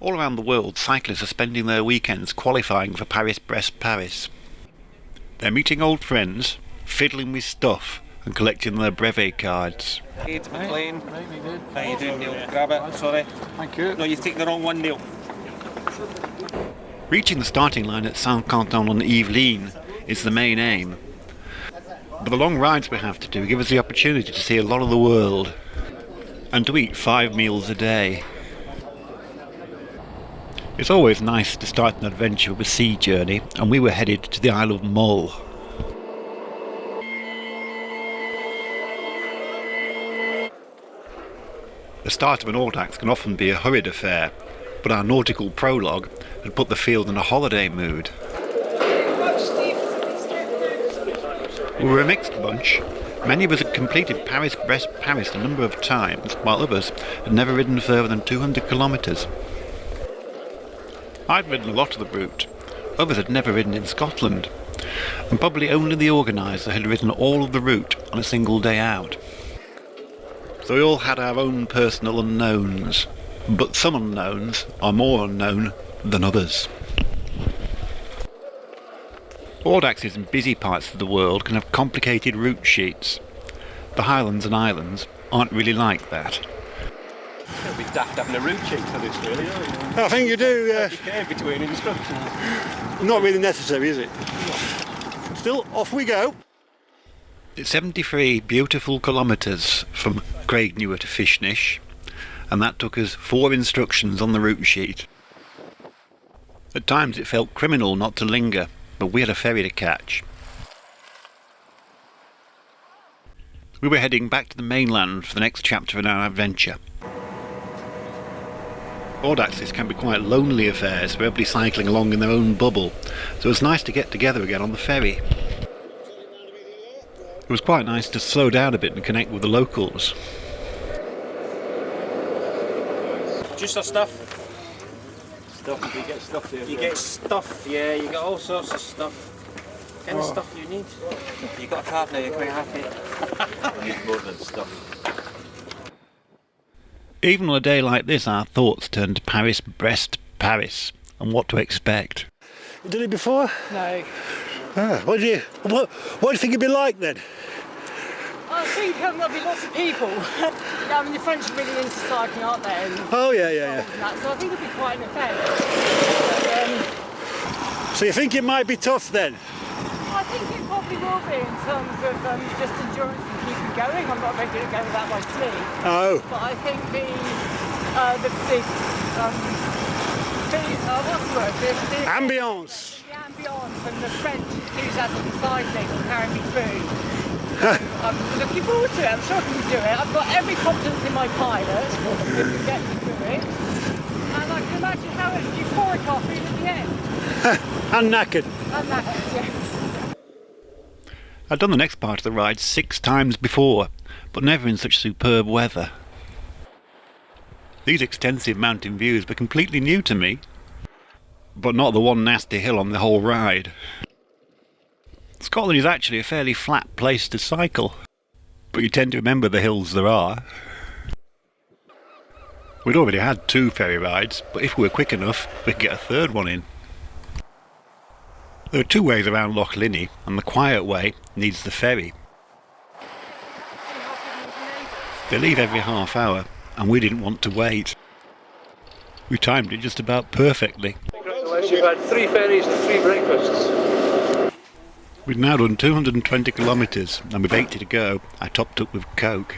All around the world, cyclists are spending their weekends qualifying for Paris Brest Paris. They're meeting old friends, fiddling with stuff and collecting their brevet cards. Hey, to McLean. How you doing, Neil? Grab it, sorry. Thank you. No, you've taken the wrong one, Neil. Reaching the starting line at Saint-Quentin-en-Yvelines is the main aim. But the long rides we have to do give us the opportunity to see a lot of the world and to eat 5 meals a day. It's always nice to start an adventure with a sea journey, and we were headed to the Isle of Mull. The start of an audax can often be a hurried affair, but our nautical prologue had put the field in a holiday mood. We were a mixed bunch. Many of us had completed Paris Brest Paris a number of times, while others had never ridden further than 200 kilometres. I'd ridden a lot of the route. Others had never ridden in Scotland, and probably only the organiser had ridden all of the route on a single day out. So we all had our own personal unknowns, but some unknowns are more unknown than others. Audaxes in busy parts of the world can have complicated route sheets. The Highlands and Islands aren't really like that. It'll be daft having a route sheet for this, really, aren't you? I think you do. Between instructions. Not really necessary, is it? Still, off we go. It's 73 beautiful kilometres from Craignewer to Fishnish, and that took us 4 instructions on the route sheet. At times it felt criminal not to linger, but we had a ferry to catch. We were heading back to the mainland for the next chapter in our adventure. Audaxes can be quite lonely affairs, with everybody cycling along in their own bubble, so it was nice to get together again on the ferry. It was quite nice to slow down a bit and connect with the locals. Just our stuff. Stuff, you get stuff here. You get stuff, yeah, you get all sorts of stuff. Any stuff you need. You got a card now, you're quite happy. I need more than stuff. Even on a day like this, our thoughts turned to Paris Brest Paris and what to expect. You did it before? No. What do you think it'd be like then? I think there'll be lots of people. I mean, the French are really into cycling, aren't they? And Oh yeah. so I think it'll be quite an event. So you think it might be tough then? I think it probably will be in terms of just endurance and keeping going. I'm not very good at going without my sleep. Oh. But I think what's the word? The Ambience. The ambience and the French enthusiasm for cycling will carry me through. I'm looking forward to it. I'm sure I can do it. I've got every confidence in my pilot to get me through it. And I can imagine how euphoric I'll feel at the end. And knackered. And that, yes. I'd done the next part of the ride 6 times before, but never in such superb weather. These extensive mountain views were completely new to me, but not the one nasty hill on the whole ride. Scotland is actually a fairly flat place to cycle, but you tend to remember the hills there are. We'd already had 2 ferry rides, but if we were quick enough, we could get a 3rd one in. There are 2 ways around Loch Linney, and the quiet way needs the ferry. They leave every half hour, and we didn't want to wait. We timed it just about perfectly. You've had 3 ferries and 3 breakfasts. We'd now done 220 kilometres, and with 80 to go, I topped up with Coke.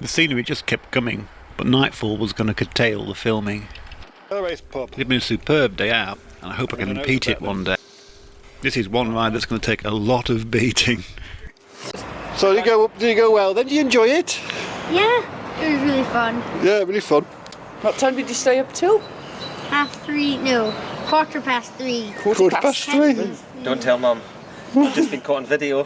The scenery just kept coming, but nightfall was going to curtail the filming. Paris pub. It's been a superb day out, and I hope I can repeat it one day. This is one ride that's going to take a lot of beating. So did you go well then? Did you enjoy it? Yeah, it was really fun. Yeah, really fun. What time did you stay up till? 3:30, no, 3:15. Quarter past 3. Don't tell Mum. I've just been caught on video.